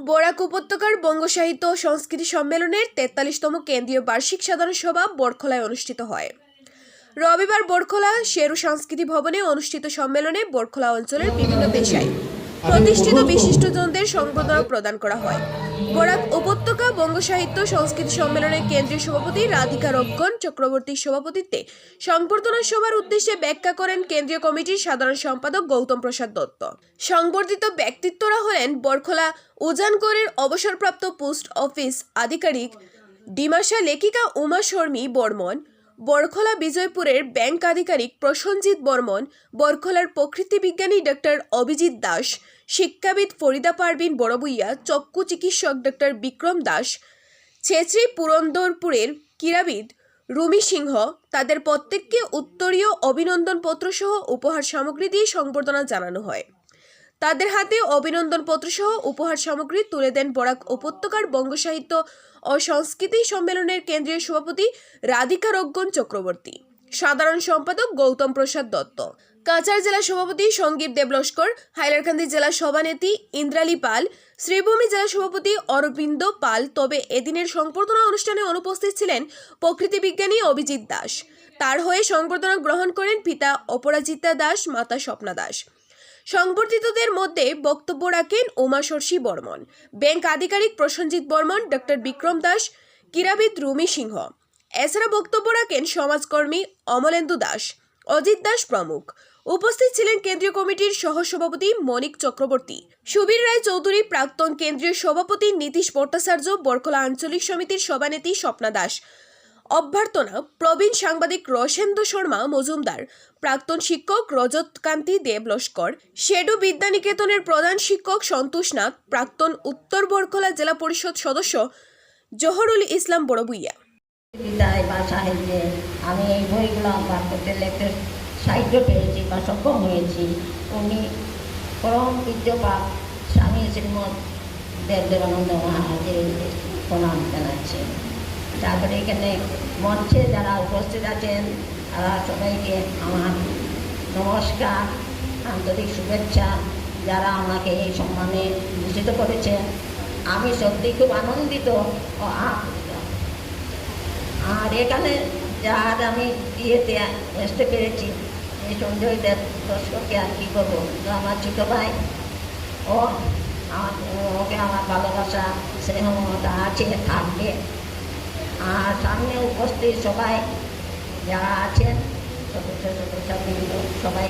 বরাক উপত্যকার বঙ্গ সাহিত্য ও সংস্কৃতি সম্মেলনের ৪৩তম কেন্দ্রীয় বার্ষিক সাধারণ সভা বরখলায় অনুষ্ঠিত হয়। রবিবার বরখলা শেরু সংস্কৃতি ভবনে অনুষ্ঠিত সম্মেলনে বরখলা অঞ্চলের বিভিন্ন পেশায় প্রতিষ্ঠিত বিশিষ্টজনদের সংবর্ধনা প্রদান করা হয়। বরাক উপত্যকা বঙ্গ সাহিত্য সংস্কৃতি সম্মেলনের কেন্দ্রীয় সভাপতি রাধিকা রক্ষণ চক্রবর্তীর সভাপতিত্বে সংবর্ধনা সভার উদ্দেশ্যে ব্যাখ্যা করেন কেন্দ্রীয় কমিটির সাধারণ সম্পাদক গৌতম প্রসাদ দত্ত। সংবর্ধিত ব্যক্তিত্বরা হলেন বরখলা উজানগড়ের অবসরপ্রাপ্ত পোস্ট অফিস আধিকারিক ডিমাসা লেখিকা উমা শর্মী বর্মন, বরখলা বিজয়পুরের ব্যাংক আধিকারিক প্রসঞ্জিৎ বর্মন, বরখলার প্রকৃতি বিজ্ঞানী ডক্টর অভিজিৎ দাস, শিক্ষাবিদ ফরিদা পারভিন বড়বুইয়া, চক্ষু চিকিৎসক ডক্টর বিক্রম দাস, ছেচরি পুরন্দরপুরের ক্রীড়াবিদ রুমি সিংহ। তাদের প্রত্যেককে উত্তরীয় অভিনন্দন পত্র সহ উপহার সামগ্রী দিয়ে সংবর্ধনা জানানো হয়। তাদের হাতে অভিনন্দন পত্র সহ উপহার সামগ্রী তুলে দেন বরাক উপত্যকার বঙ্গ সাহিত্য ও সংস্কৃতি সম্মেলনের কেন্দ্রীয় সভাপতি রাধিকা রক্ষণ চক্রবর্তী, সাধারণ সম্পাদক গৌতম প্রসাদ দত্ত, কাছাড় জেলা সভাপতি সঞ্জীব দেবলস্কর, হাইলাকান্দি জেলা সভানেত্রী ইন্দ্রালী পাল, শ্রীভূমি জেলা সভাপতি অরবিন্দ পাল। তবে এদিনের সংবর্ধনা অনুষ্ঠানে অনুপস্থিত ছিলেন প্রকৃতি বিজ্ঞানী অভিজিৎ দাস। তার হয়ে সংবর্ধনা গ্রহণ করেন পিতা অপরাজিতা দাস, মাতা স্বপ্না দাস। সংবর্ধিতদের মধ্যে বক্তব্য রাখেন উমা শর্মী বর্মন, ব্যাংক আধিকারিক প্রসঞ্জিৎ বর্মন, ডক্টর বিক্রম দাস, ক্রীড়াবিদ রুমি সিংহ। এছাড়া বক্তব্য রাখেন সমাজকর্মী অমলেন্দু দাস, অজিত দাস প্রমুখ। উপস্থিত ছিলেন কেন্দ্রীয় কমিটির সহসভাপতি মনিক চক্রবর্তী, সুবীর রায় চৌধুরী, প্রাক্তন কেন্দ্রীয় সভাপতি নীতিশ ভট্টাচার্য, বরখলা আঞ্চলিক সমিতির সভানেত্রী স্বপ্না দাস, অভ্যর্থনা প্রবীণ সাংবাদিক রসেন্দ্র শর্মা মজুমদার, প্রাক্তন শিক্ষক রজতকান্তি দেব লস্কর, শেডু বিদ্যানিকেতনের প্রধান শিক্ষক সন্তোষ নাথ, প্রাক্তন উত্তর বরখলা জেলা পরিষদ সদস্য জহরুল ইসলাম বড়বুইয়া। বিদায় বা সাহিত্যে আমি এই বইগুলো বার করতে লেখতে সাহিত্য পেয়েছি বা সক্ষম হয়েছি। উনি পরম পূজ্যপাত স্বামী শ্রীমৎ দেবানন্দ মহারাজের প্রণাম জানাচ্ছি। তারপরে এখানে মঞ্চে যারা উপস্থিত আছেন তারা সবাইকে আমার নমস্কার, আন্তরিক শুভেচ্ছা। যারা আমাকে এই সম্মানে ভূষিত করেছে, আমি সত্যি খুব আনন্দিত ও আপ্লুত। আর এখানে যার আমি ইয়েতে আসতে পেরেছি, এই সঞ্জয় দেব দর্শককে আর কী করবো, তো আমার ছোটো ভাই ও ওকে আমার ভালোবাসা স্নেহ মমতা আছে, থাকবে। আর সামনে উপস্থিত সবাই যারা আছেন সদস্য সবাই